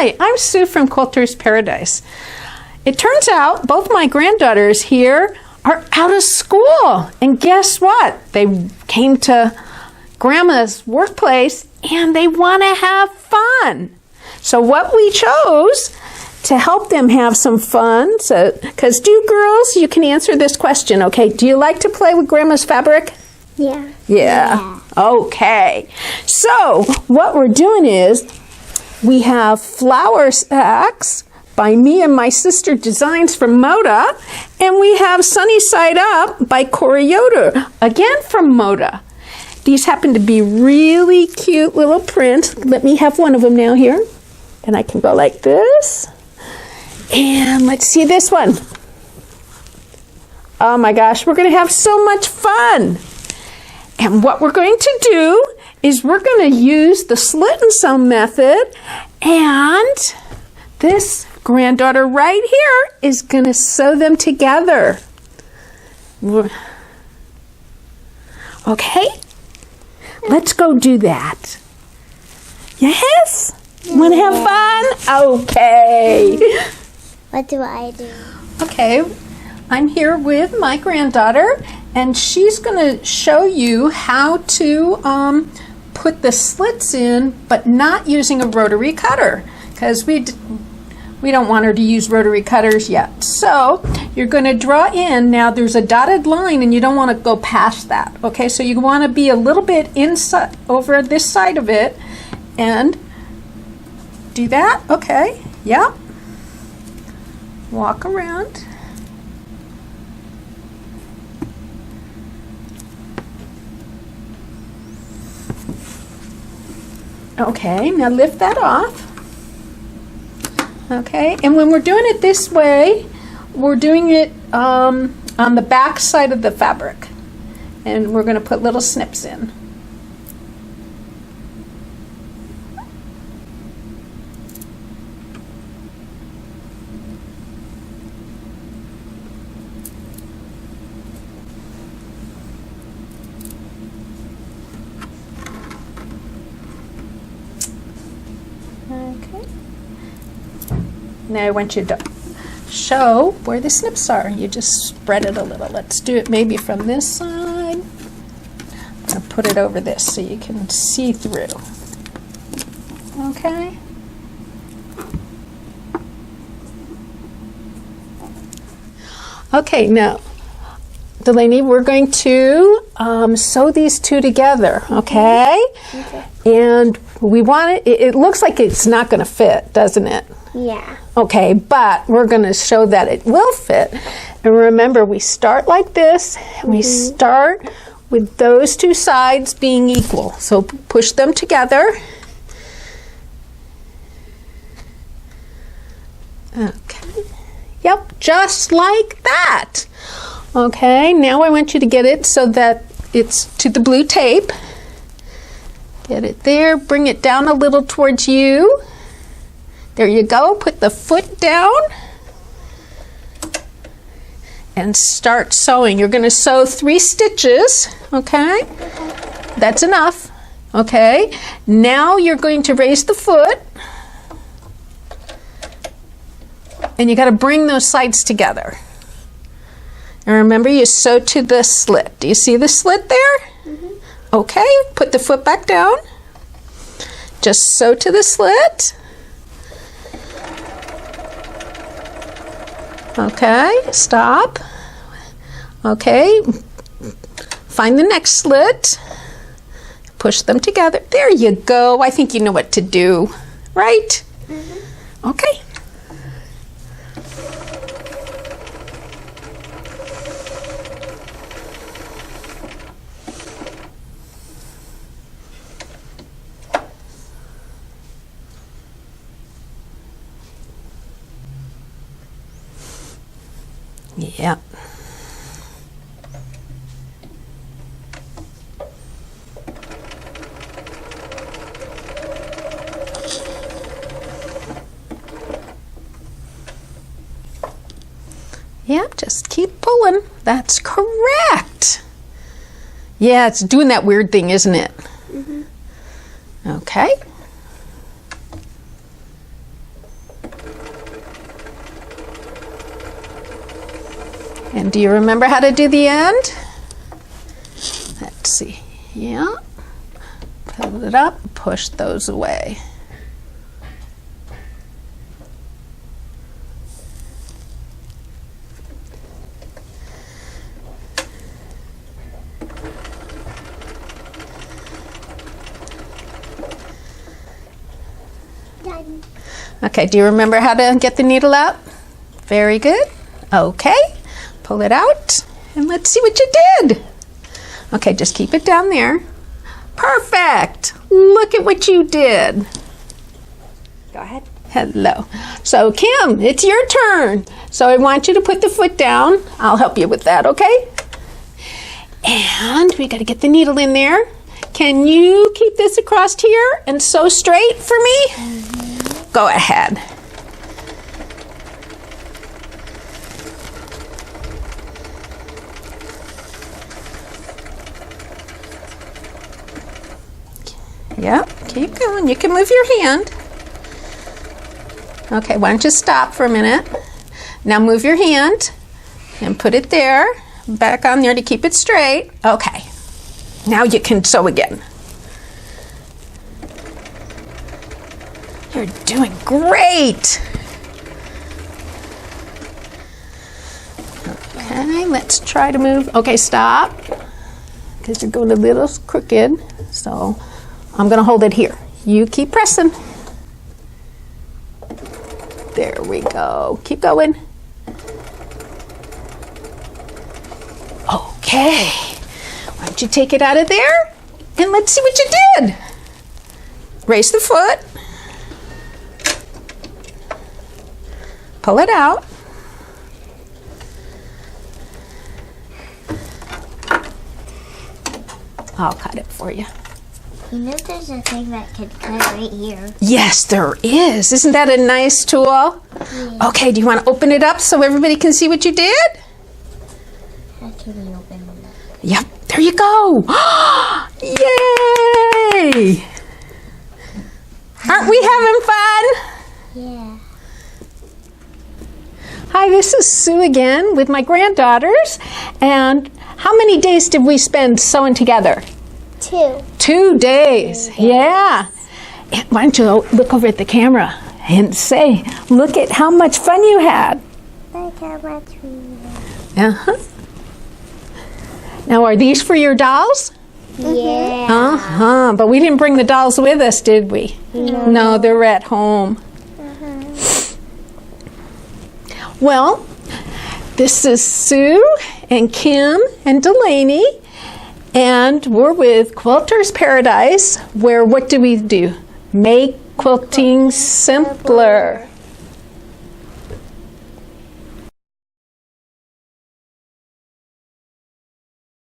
Hi, I'm Sue from Quilter's Paradise. It turns out both my granddaughters here are out of school. And guess what? They came to Grandma's workplace and they want to have fun. So what we chose to help them have some fun, because girls, you can answer this question, okay? Do you like to play with Grandma's fabric? Yeah. Yeah. Okay. So what we're doing is we have flower sacks by me and my sister designs from Moda, and we have Sunny Side Up by Yoder, again from Moda. These happen to be really cute little prints. Let me have one of them now here. And I can go like this. And let's see this one. Oh my gosh, we're going to have so much fun. And what we're going to do is we're going to use the slit and sew method, and this granddaughter right here is going to sew them together. Okay? Let's go do that. Yes? Want to have fun? Okay. What do I do? Okay, I'm here with my granddaughter, and she's going to show you how to put the slits in, but not using a rotary cutter, because we don't want her to use rotary cutters yet. So you're going to draw in. Now there's a dotted line, and you don't want to go past that. Okay, so you want to be a little bit inside over this side of it, and do that. Okay, yep. Walk around. Okay, now lift that off. Okay, and when we're doing it this way, we're doing it on the back side of the fabric. And we're going to put little snips in. Okay. Now I want you to show where the snips are. You just spread it a little. Let's do it maybe from this side. I'm going to put it over this so you can see through. Okay. Okay, now, Delaney, we're going to sew these two together, okay? Okay. And we want it looks like it's not going to fit, doesn't it? Yeah. Okay, but we're going to show that it will fit. And remember, we start like this, and we start with those two sides being equal. So push them together. Okay. Yep, just like that. Okay, now I want you to get it so that it's to the blue tape. Get it there, bring it down a little towards you. There you go, put the foot down and start sewing. You're going to sew 3 stitches, okay? That's enough, okay? Now you're going to raise the foot, and you got to bring those sides together. And remember, you sew to the slit. Do you see the slit there? Mm-hmm. Okay, put the foot back down. Just sew to the slit. Okay, stop. Okay, find the next slit. Push them together. There you go. I think you know what to do, right? Mm-hmm. Okay. Yep. Yep, just keep pulling. That's correct. Yeah, it's doing that weird thing, isn't it? Mm-hmm. Okay. And do you remember how to do the end? Let's see. Yeah. Pull it up, push those away. Done. Okay, do you remember how to get the needle out? Very good. Okay, pull it out and let's see what you did. Okay, just keep it down there. Perfect. Look at what you did. Go ahead. Hello. So Kim, it's your turn. So I want you to put the foot down. I'll help you with that, okay? And we got to get the needle in there. Can you keep this across here and sew straight for me? Go ahead. Yep, keep going. You can move your hand. Okay, why don't you stop for a minute? Now move your hand and put it there, back on there to keep it straight. Okay, now you can sew again. You're doing great. Okay, let's try to move. Okay, stop, because you're going a little crooked. So I'm going to hold it here. You keep pressing. There we go. Keep going. Okay. Why don't you take it out of there and let's see what you did. Raise the foot. Pull it out. I'll cut it for you. You know there's a thing that can cut right here. Yes, there is. Isn't that a nice tool? Yeah. Okay, do you want to open it up so everybody can see what you did? How can we open it up? Yep, there you go. Yay! Aren't we having fun? Yeah. Hi, this is Sue again with my granddaughters. And how many days did we spend sewing together? 2. 2 days. Yeah. And why don't you look over at the camera and say, look at how much fun you had. Look how much we had. Uh-huh. Now, are these for your dolls? Yeah. Uh-huh. But we didn't bring the dolls with us, did we? No, they're at home. Well, this is Sue and Kim and Delaney, and we're with Quilter's Paradise, where what do we do? Make quilting simpler.